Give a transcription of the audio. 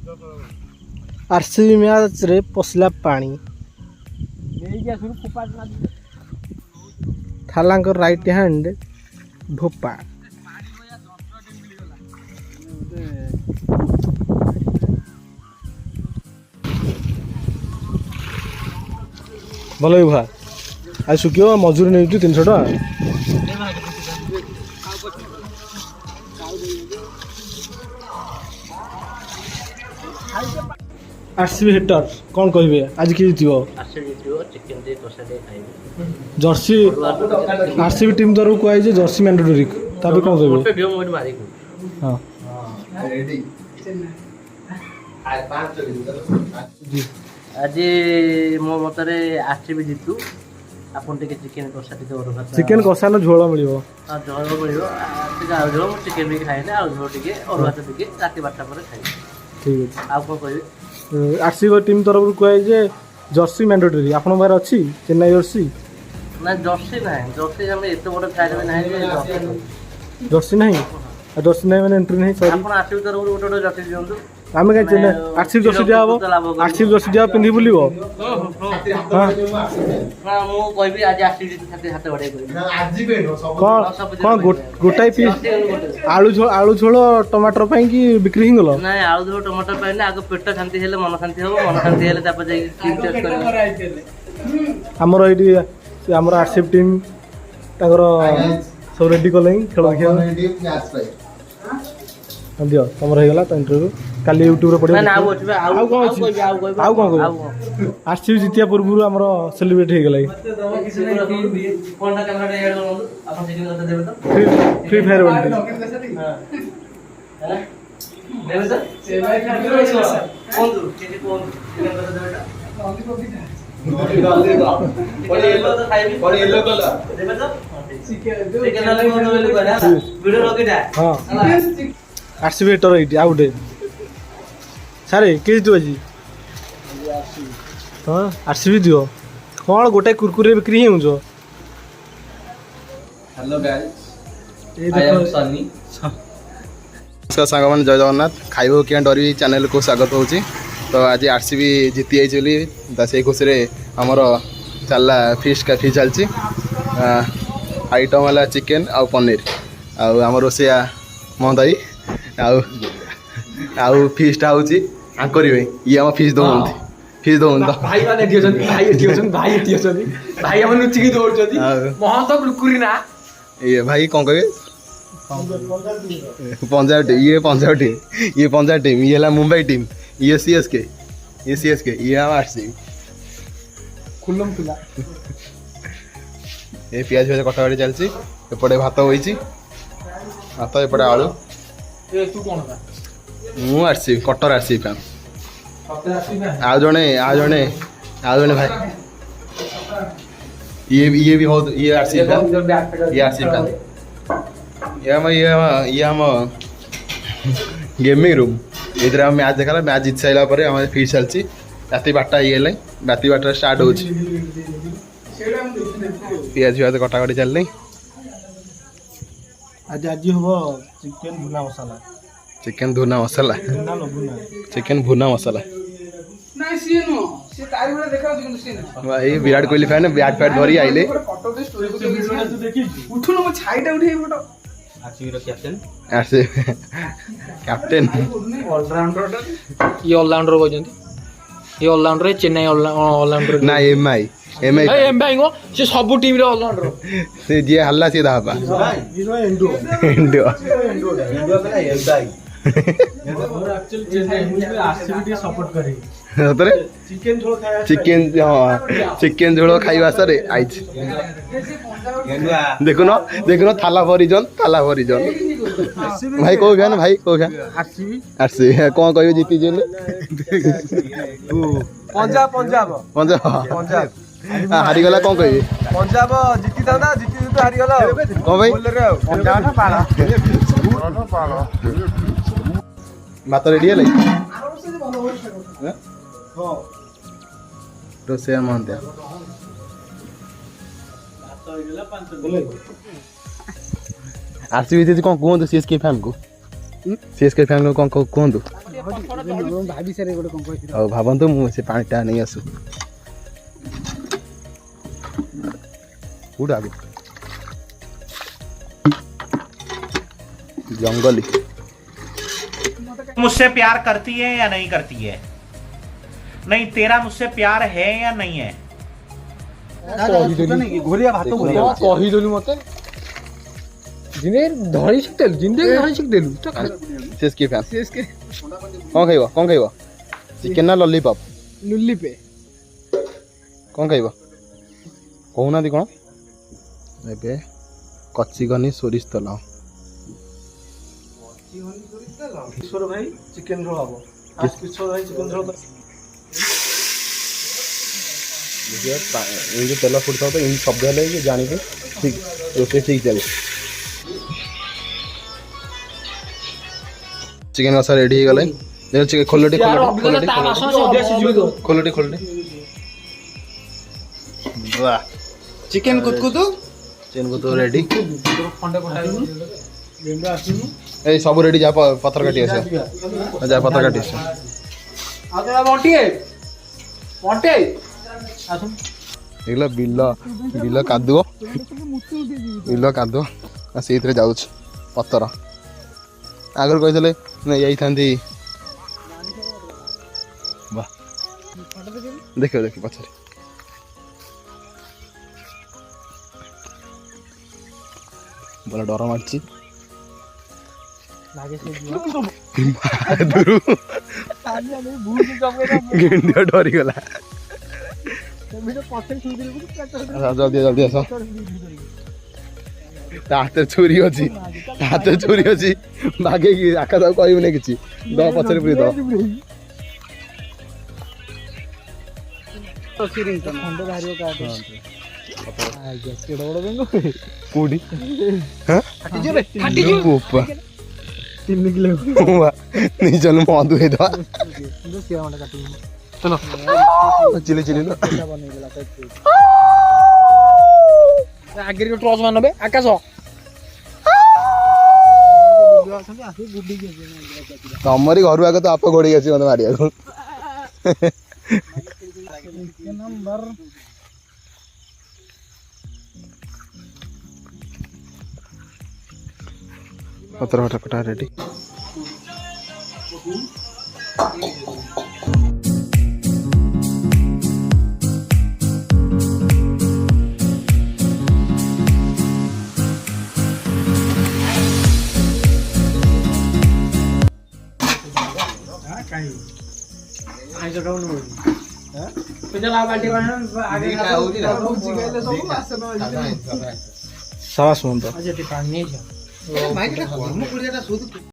RCB match रे पसला पानी थालांक right hand भोपा भल भा आज शुक्र मजूरी नहीं 300 टका आरसीबी हिटर कौन कहे आज कि जर्सी आरसीबी टीम तरफ कहुई जर्सी मैंडेटरी तापर कौन कहे हाँ आज मो मतरे आरसीबी जीतू आपन टिके चिकन कषा टिके और भात चिकन कषा न झोल मिलिबो हां झोल मिलिबो टिके आउ झोल चिकन भी खाइले आउ झोल टिके और भात टिके राती 12टा पर खाइ ठीक है आउ को कहबे आरसीबी टीम तरफ कहुई जे जर्सी मैंडेटरी आपन बारे अछि चेन्नई जर्सी ना जर्सी हम एते बड़ फाइल नहीं जर्सी नहीं जर्सी नहीं मैंने एंट्री नहीं सॉरी आपन आरसीबी तरफ गोटे जर्सी दियंतु आमे कहीं चेन्नई आरसीबी जर्सी दिया हो आरसीबी जर्सी दिया पिंधी बुलिबो हां हां मो कहबी आज आरसीबी खाते हाथ बड़े करी कौन गोटाई पीस आलू झोल टमाटर पाई कि बिक्री हिं गलो नहीं आलू झोल टमाटर पाई ना आगे पेट शांति हेले मन शांति हो मन शांति हेले तापर जाई टीम टेस्ट करी हमर एडी हमर आरसीबी टीम ताकर सब रेडी कले खेल देखिया दियो तमर हो गला तो इंटरव्यू काली यूट्यूब रे पड़े ना आउ कौन आरसीबी जितिया पूर्व हमर सेलिब्रेट हो गला कोनटा कैमरा ऐड करू अपन सेटिंग करते देबे तो फ्री फायर वाली हां देबे तो से भाई कौन दू के कौन सेटिंग करते देबे तो येलो तो खाइबी और येलो कलर देबे तो चिकन वाला को तो बोले वीडियो रोके जा हां आरसीबी हिटर एटी आउट सारे के तू आज हाँ आरसीबी दियो कौन गोटे कुरकुरे बिक्री हो जो hello guys I am Sunny नमस्कार सांग मैंने जय जगन्नाथ खाइब क्या डरी चैनल को स्वागत होची तो आज आरसीबी जीति आई से खुशी आमर चलला फिश का फिश चलती आइटम है चिकेन आउ पनीर आम रोसैया महदाई आउ फिशटा हूँ आंकरी ये आम फिश दौन फिश दौन तो भाई माने भाई हम लुचिकी दौड़छथि महंत कुरकुरी ना ये भाई कौन कहे पंजाब टीम ये पंजाब टीम ये है मुंबई टीम ये सीएसके ये हम आरसीबी खुल्लम खुला ये पियाज फियाज कटाकटी चलती एपटे भात होई भात एपटे आलू ए तू कोन का मु आरसीबी कटर आरसीबी फैन सप्ताह आसीबे आ जने भाई ये भी बहुत ये आरसीबी फैन ये आरसीबी फैन ये हम गेमिंग रूम इधर हम मैच देखला मैच जीत साइला पर हम फिर चलची राती 12टा ये ले राती 12टा स्टार्ट होची पियाज फियाज कटाकटी चलनी आज हो चिकन भुना मसाला चिकन भुना मसाला भुना लो भुना चिकन भुना मसाला नाही सी नो सी तारी बडा देखाउ दिनु सी ना भाई Virat Kohli fan bat fat धरी आइले फोटो दे स्टोरी को तू देखी उठु न म छाइटा उठे फोटो आरसीबी रो कैप्टन आरसी कैप्टन ऑलराउंडर ये ऑलराउंडर कहजंती ये ऑलराउंडर चेन्नई ऑलराउंडर ना एमआई एमआई गो से सब टीम रे ऑलराउंडर से जे हल्ला से दाबा ये एंडो इंडिया कला एमबाई और एक्चुअली चेन्नई में आरसीबी टी सपोर्ट करी सतरे चिकन झोल खाया चिकन झोल खाइबा सरे आइज देखुन थाला भरिजन भाई को फैन आरसीबी आरसी कौन कहयो जीति जेले पंजाब हारी गला कौन कहबे पंजाब जीति था हारी गला कौन भाई पंजाब ना पाला भात रेडी है रोसैया महंतिया आरसीबी दीदी कौन कहतु सीएसके फैन को कौन कहतु ଭାବି ସାରେ ଗୋଟେ କଣ କହିଥିଲି ଆଉ ଭାବନ୍ତୁ ମୁଁ ସେ ପାଣିଟା ନେଇ ଆସୁ କୋଉଟା ଆଗ ଜଙ୍ଗଲି मुझसे प्यार करती है या नहीं करती है? नहीं, तेरा मुझसे प्यार है या नहीं है? ଘୋରିଆ ଭାତ କହିଦେଲୁ ମତେ ଜିନ୍ଦେ ଧରି ଶିଖିଦେଲୁ ଜିନ୍ଦେ ଧରି ଶିଖିଦେଲୁ ସିଏସ୍କେ ଫ୍ୟାନ୍ କ'ଣ ଖାଇବ ଚିକେନ୍ ନା ଲଲିପପ୍ ଲୁଲିପେ କ'ଣ ଖାଇବ କହୁନାହାନ୍ତି କ'ଣ ଏବେ କଚିଗନି ସୋରିଷ ତେଲ ଈଶ୍ୱର ଭାଇ ଚିକେନ୍ ଝୋଳ ହବ ଈଶ୍ୱର ଭାଇ ଚିକେନ୍ ଝୋଳ ଏମିତି ତେଲ ଫୁଟୁଥିବ ତ ଏମିତି ଶବ୍ଦ ହେଲେ କି ଜାଣିକି ଠିକ୍ ରୋଷେଇ ଠିକ୍ ଚାଲିବ ଚିକେନ୍ କଷା ରେଡ଼ି ହେଇଗଲା ଖୋଲଟି ବାଃ ଚିକେନ କୁତକୁତୁ ଚିକେନ୍ କୁତୁ ରେଡ଼ି এই ସବୁ ରେଡ଼ି ଯାହା ପତ୍ର କାଟି ଆସିବ ଯାହା ପତ୍ର କାଟି ଆସିବ ଏଗୁলো ବିଲ କାଦୁଅ ସେଇଥିରେ ଯାଉଛି ପତର ଆଗରୁ କହିଥିଲେ ନେଇଯାଇଥାନ୍ତି ବାଃ ଦେଖିବ ପଛରେ ଭଲ ଡର ମାରୁଛି ଗେଣ୍ଡିଆ ଡରିଗଲା ଜଲ୍ଦି ଆସ ତା ହାତରେ ଛୁରୀ ଅଛି ବାଗେଇକି ଆକାଶ ଆଉ କହିବୁନି କିଛି ଦହ ପଛରେ ପୁରୀ ଦହ କୋଉଠି ନିଜ ମଧୁ ହେଇଦବା ଚିଲି ଆଗରେ ଟର୍ଚ୍ଚ ମାନ ନେବେ ଆକାଶ ତମରି ଘରୁ ଆଗ ତ ବାପ ଘୋଡେଇ ଅଛି ମତେ ମାରିବାକୁ ପତ୍ର ଫଟା କଟା ରେଡି ସାବାସ ମନ୍ତ